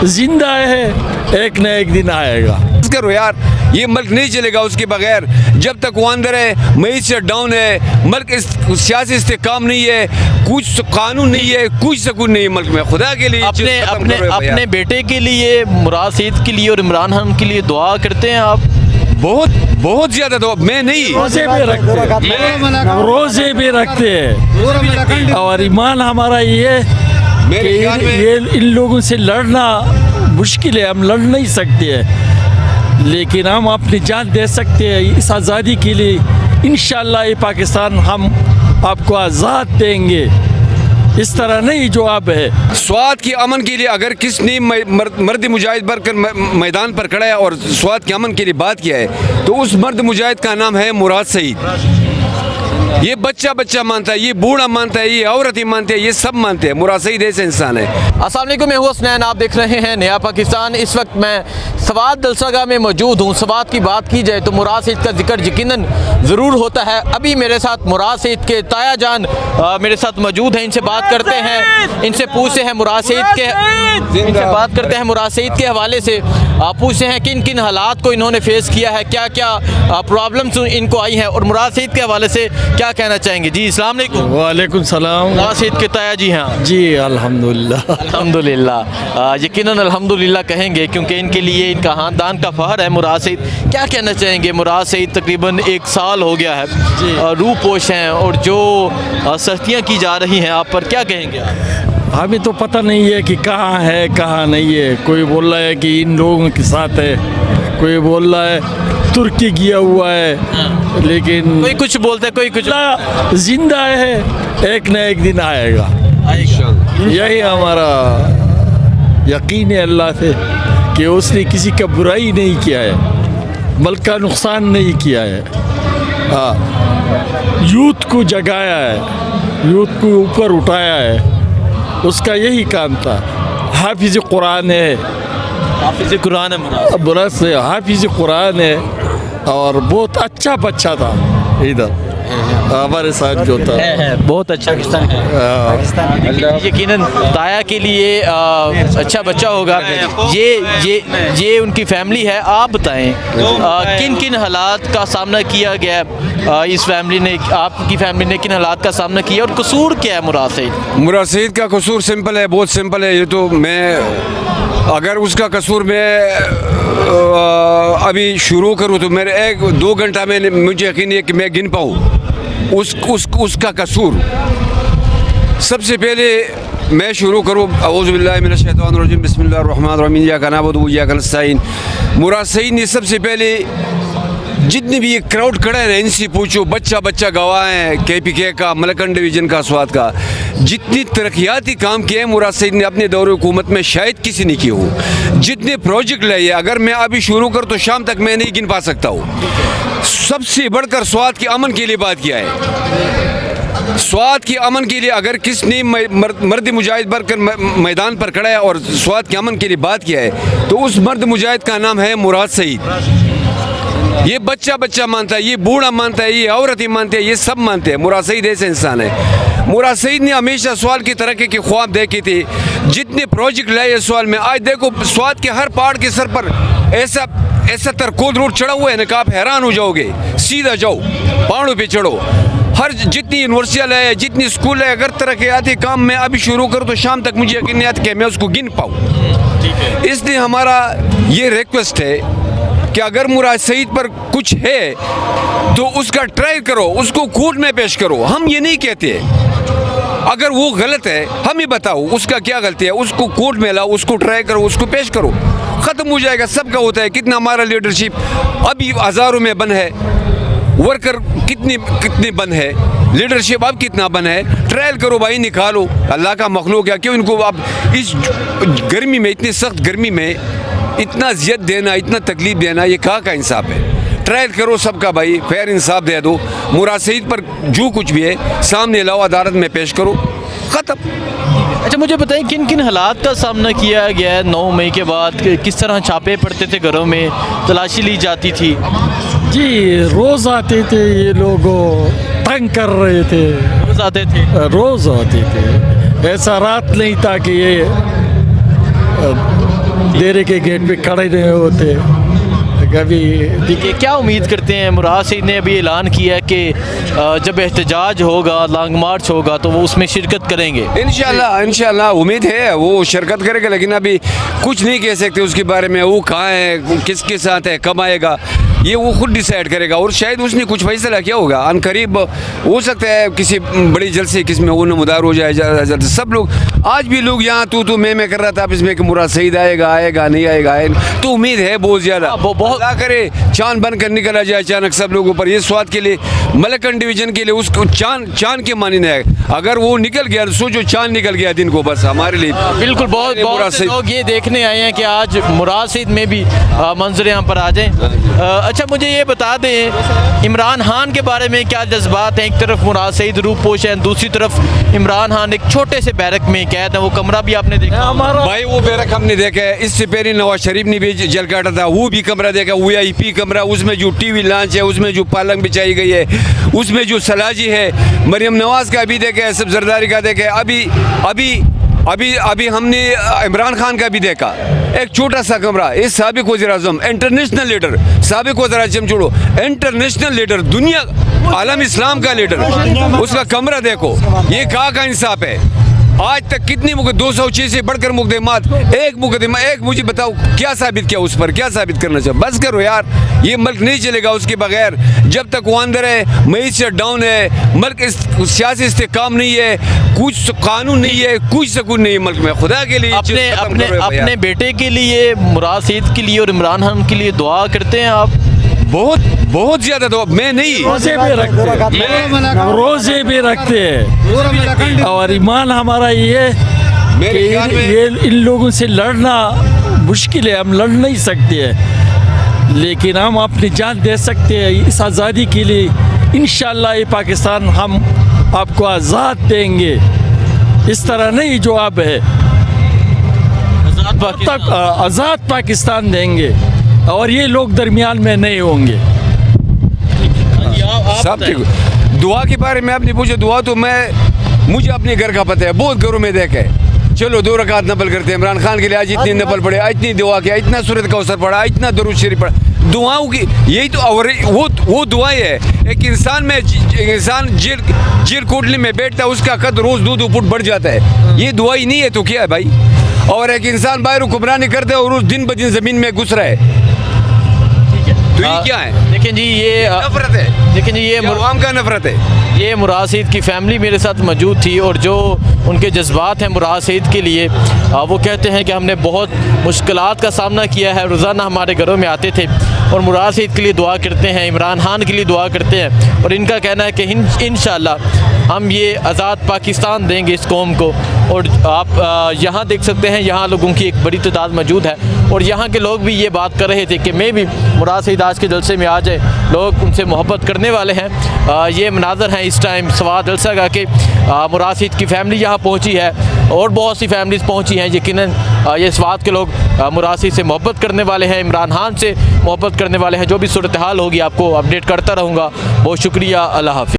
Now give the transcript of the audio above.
जिंदा है, एक न एक दिन आएगा। करो यार, ये मुल्क नहीं चलेगा उसके बगैर। जब तक वो अंदर है, मईशत डाउन है, मुल्क सियासी इस्तेकाम नहीं है, कुछ कानून नहीं है, कुछ सकून नहीं है मुल्क में। खुदा के लिए अपने बेटे के लिए, मुराद सईद के लिए और इमरान खान के लिए दुआ करते हैं आप? बहुत ज्यादा दुआ। मैं नहीं, रोजे भी रखते हैं और ईमान हमारा ये ये इन लोगों से लड़ना मुश्किल है, हम लड़ नहीं सकते हैं, लेकिन हम अपनी जान दे सकते हैं इस आज़ादी के लिए। इंशाअल्लाह ये पाकिस्तान हम आपको आज़ाद देंगे, इस तरह नहीं जो अब है। स्वात के अमन के लिए अगर किसने मर्द मुजाहिद बनकर मैदान पर खड़ा है और स्वात के अमन के लिए बात किया है, तो उस मर्द मुजाहिद का नाम है मुराद सईद। ये बच्चा मानता है, ये बूढ़ा मानता है, ये औरत ही मानते हैं, ये सब मानते हैं। मुराद सईद ऐसे इंसान है। अस्सलाम वालेकुम, मैं हूँ हसनैन, आप देख रहे हैं नया पाकिस्तान। इस वक्त मैं सवात दलसगा में मौजूद हूँ। सवात की बात की जाए तो मुराद सईद का जिक्र यकीनन ज़रूर होता है। अभी मेरे साथ मुराद सईद के ताया जान मेरे साथ मौजूद हैं, इनसे बात करते हैं, इनसे पूछते हैं मुराद सईद के हवाले से पूछते हैं किन किन हालात को इन्होंने फेस किया है, क्या क्या प्रॉब्लम्स इनको आई हैं, और मुराद सईद के हवाले से क्या कहना चाहेंगे। जी अस्सलाम वालेकुम। वालेकुम सलाम। मुराद सईद के ताया जी हैं? जी अल्हम्दुलिल्लाह, यकीनन अल्हम्दुलिल्लाह कहेंगे, क्योंकि इनके लिए इनका ख़ानदान का फ़ख्र है। मुराद सईद क्या कहना चाहेंगे? मुराद सईद तकरीबन 1 साल हो गया है रूह पोश हैं, और जो सख्तियाँ की जा रही हैं आप पर, क्या कहेंगे आप? हमें तो पता नहीं है कि कहाँ है कहाँ नहीं है। कोई बोल रहा है कि इन लोगों के साथ है, कोई बोल रहा है तुर्की गया हुआ है, लेकिन कोई कुछ बोलता है, कोई कुछ। जिंदा है, एक न एक दिन आएगा। यही हमारा यकीन है अल्लाह से कि उसने किसी का बुराई नहीं किया है, मुल्क का नुकसान नहीं किया है। हाँ, यूथ को जगाया है, यूथ को ऊपर उठाया है, उसका यही काम था। हाफिज़ कुरान है, हाफिज़ कुरान है मुराद से, हाफिज़ कुरान है, और बहुत अच्छा बच्चा था इधर हमारे साथ जो था। बहुत अच्छा यकीनन ताया के लिए अच्छा बच्चा होगा। ये उनकी फैमिली है। आप बताएं किन किन हालात का सामना किया गया इस फैमिली ने, आपकी फैमिली ने किन हालात का सामना किया, और कसूर क्या है मुराद सईद? मुराद सईद का कसूर सिंपल है, बहुत सिंपल है। ये तो मैं अगर उसका कसूर मैं अभी शुरू करूँ तो मेरे 1-2 घंटा में मुझे यकीन है कि मैं गिन पाऊँ उसका कसूर। सबसे पहले मैं शुरू करूँ, औज़ु बिल्लाहि मिनश शैतानिर रजीम, बिस्मिल्लाहिर रहमानिर रहीम, इय्याका नअबुदु व इय्याका नस्तईन। मुराद सईद ने सबसे पहले जितने भी ये क्राउड खड़ा है, इनसे पूछो, बच्चा गवाह है KPK का, मलकन डिवीज़न का, स्वात का, जितनी तरक्याती काम किए हैं मुराद सईद ने अपने दौरे हुकूमत में शायद किसी ने किए हो। जितने प्रोजेक्ट लाए, अगर मैं अभी शुरू कर तो शाम तक मैं नहीं गिन पा सकता हूँ। सबसे बढ़कर स्वात के अमन के लिए बात किया है। स्वात के अमन के लिए अगर किसने मर्द मुजाहिद बनकर मैदान पर खड़ा है और स्वात के अमन के लिए बात किया है, तो उस मर्द मुजाहिद का नाम है मुराद सईद। ये बच्चा मानता है, ये बूढ़ा मानता है, ये औरत ही मानते हैं, ये सब मानते हैं। मुराद सईद ऐसे इंसान है। मुराद सईद ने हमेशा सवाल की तरक्की के ख्वाब देखे थे। जितने प्रोजेक्ट लाए इस सवाल में, आज देखो स्वात के हर पहाड़ के सर पर ऐसा तरकोद रोड चढ़ा हुआ है ना कि आप हैरान हो जाओगे। सीधा जाओ, पहाड़ों पे चढ़ो। हर जितनी यूनिवर्सिटियाँ लाए, जितनी स्कूल है, अगर तरक्याती काम मैं अभी शुरू करूँ तो शाम तक मुझे यकीन नहीं आता कि मैं उसको गिन पाऊँ। इसलिए हमारा ये रिक्वेस्ट है कि अगर मुराद सईद पर कुछ है तो उसका ट्राई करो, उसको कोर्ट में पेश करो। हम ये नहीं कहते, अगर वो गलत है हमें बताओ उसका क्या गलती है, उसको कोर्ट में लाओ, उसको ट्राई करो, उसको पेश करो, ख़त्म हो जाएगा। सबका होता है। कितना हमारा लीडरशिप अभी हज़ारों में बन है, वर्कर कितने बन है, लीडरशिप अब कितना बन है। ट्रायल करो भाई, निकालो। अल्लाह का मखलूक है, क्यों इनको अब इस गर्मी में, इतनी सख्त गर्मी में इतना ज़ियत देना, इतना तकलीफ देना, ये कहाँ का इंसाफ है? ट्रायल करो सबका भाई, फेयर इंसाफ दे दो। मुराद सईद पर जो कुछ भी है सामने लाओ, अदालत में पेश करो, ख़त्म। अच्छा, मुझे बताएं किन किन हालात का सामना किया गया है 9 मई के बाद? किस तरह छापे पड़ते थे, घरों में तलाशी ली जाती थी? जी, रोज़ आते थे ये लोग, तंग कर रहे थे। रोज़ आते थे? रोज़ आते थे। ऐसा रात नहीं था कि ये डेरे के गेट पे खड़े नहीं होते कभी। देखिए, क्या उम्मीद करते हैं? मुराद सईद ने अभी ऐलान किया है कि जब एहतजाज होगा, लॉन्ग मार्च होगा, तो वो उसमें शिरकत करेंगे। इंशाल्लाह उम्मीद है वो शिरकत करेगा, लेकिन अभी कुछ नहीं कह सकते उसके बारे में। वो कहाँ है, किसके साथ है, कब आएगा, ये वो खुद डिसाइड करेगा। और शायद उसने कुछ फैसला किया होगा अन करीब, हो सकता है किसी बड़ी जलसे किसमें वो नमदार हो जाए। सब लोग आज भी लोग यहाँ तू मैं कर रहा था इसमें कि मुराद सईद आएगा नहीं आएगा, तो उम्मीद है बहुत ज़्यादा। बहुत करे चांद बन कर निकला जाए अचानक सब लोगों पर। ये स्वाद के लिए मलकन डिवीजन के लिए उसको चांद के मानिंद है। अगर वो निकल गया, सोचो चांद निकल गया दिन को, बस हमारे लिए बिल्कुल। बहुत से लोग ये देखने आए हैं कि आज मुराद सईद में भी मंजर यहाँ पर आ जाएं। अच्छा, मुझे ये बता दें, इमरान खान के बारे में क्या जज्बात हैं? एक तरफ मुराद सईद रूपोश है, दूसरी तरफ इमरान खान एक छोटे से बैरक में कैद है। वो कमरा भी आपने देखा? भाई वो बैरक हमने देखा है। इससे पहले नवाज शरीफ ने भी जल काटा था, वो भी कमरा देखा, VIP कमरा। उसमें जो टीवी लॉन्च है, उसमें जो पालंग बिछाई गई है, उसमें जो सलाजी है, मरियम नवाज का भी देखा है, सब जरदारी का देखा है। अभी हमने इमरान खान का भी देखा, एक छोटा सा कमरा। इस साबिक वज़ीर-ए-आज़म, इंटरनेशनल लीडर, साबिक वज़ीर-ए-आज़म छोड़ो, इंटरनेशनल लीडर, दुनिया आलम इस्लाम का लीडर, उसका कमरा देखो। ये कहाँ का इंसाफ है? आज तक कितनी 206 से बढ़कर मुकदमात, एक मुकदमा, एक मुझे बताओ क्या साबित किया उस पर, क्या साबित करना चाहिए? बस करो यार, ये मुल्क नहीं चलेगा उसके बगैर। जब तक वो अंदर है, मईशत डाउन है, मुल्क सियासी इस्तेकाम नहीं है, कुछ कानून नहीं है, कुछ सुकून नहीं है मुल्क में। खुदा के लिए अपने बेटे के लिए, मुराद सईद के लिए और इमरान खान के लिए दुआ करते हैं आप? बहुत ज्यादा दुआ। मैं नहीं, रोजे भी रखते हैं और ईमान हमारा ये ये इन लोगों से लड़ना मुश्किल है, हम लड़ नहीं सकते हैं, लेकिन हम अपनी जान दे सकते हैं इस आज़ादी के लिए। इंशाअल्लाह ये पाकिस्तान हम आपको आज़ाद देंगे, इस तरह नहीं जो अब है, आज़ाद पाकिस्तान देंगे और ये लोग दरमियान में नहीं होंगे। सब ठीक। दुआ के बारे में आपने पूछा, दुआ तो मुझे अपने घर का पता है, बहुत घरों में देखे। चलो 2 रकात नफल करते हैं इमरान खान के लिए, आज इतनी नफल पड़े, इतनी दुआ किया, इतना सूरत का असर पड़ा, इतना दरूद शरीफ पड़ा, दुआओं की यही तो। और वो दुआएं है। एक इंसान जेल कोटली में बैठता है, उसका कद रोज 2 फुट बढ़ जाता है। ये दुआ ही नहीं है तो क्या है भाई? और एक इंसान बाहर हुक्मरानी करता है और रोज दिन ब दिन जमीन में घुस रहा है, तो ये क्या है? लेकिन जी ये नफरत है। लेकिन ये अवाम का नफरत है। ये मुराद सईद की फैमिली मेरे साथ मौजूद थी और जो उनके जज्बात हैं मुराद सईद के लिए, वो कहते हैं कि हमने बहुत मुश्किलात का सामना किया है, रोज़ाना हमारे घरों में आते थे और मुराद सईद के लिए दुआ करते हैं, इमरान खान के लिए दुआ करते हैं। और इनका कहना है कि इंशाअल्लाह हम ये आज़ाद पाकिस्तान देंगे इस कौम को। और आप यहाँ देख सकते हैं, यहाँ लोगों की एक बड़ी तादाद मौजूद है और यहाँ के लोग भी ये बात कर रहे थे कि मैं भी मुराद सईद आज के जलसे में आ जाए, लोग उनसे मोहब्बत करने वाले हैं। ये मनाज़र हैं इस टाइम स्वाद जलसा का कि मुराद सईद की फैमिली यहाँ पहुँची है और बहुत सी फैमिलीज़ पहुँची हैं। यकीनन ये स्वाद के लोग मुराद सईद से मोहब्बत करने वाले हैं, इमरान खान से मोहब्बत करने वाले हैं। जो भी सूरत हाल होगी आपको अपडेट करता रहूँगा। बहुत शुक्रिया, अल्लाह हाफ़िज़।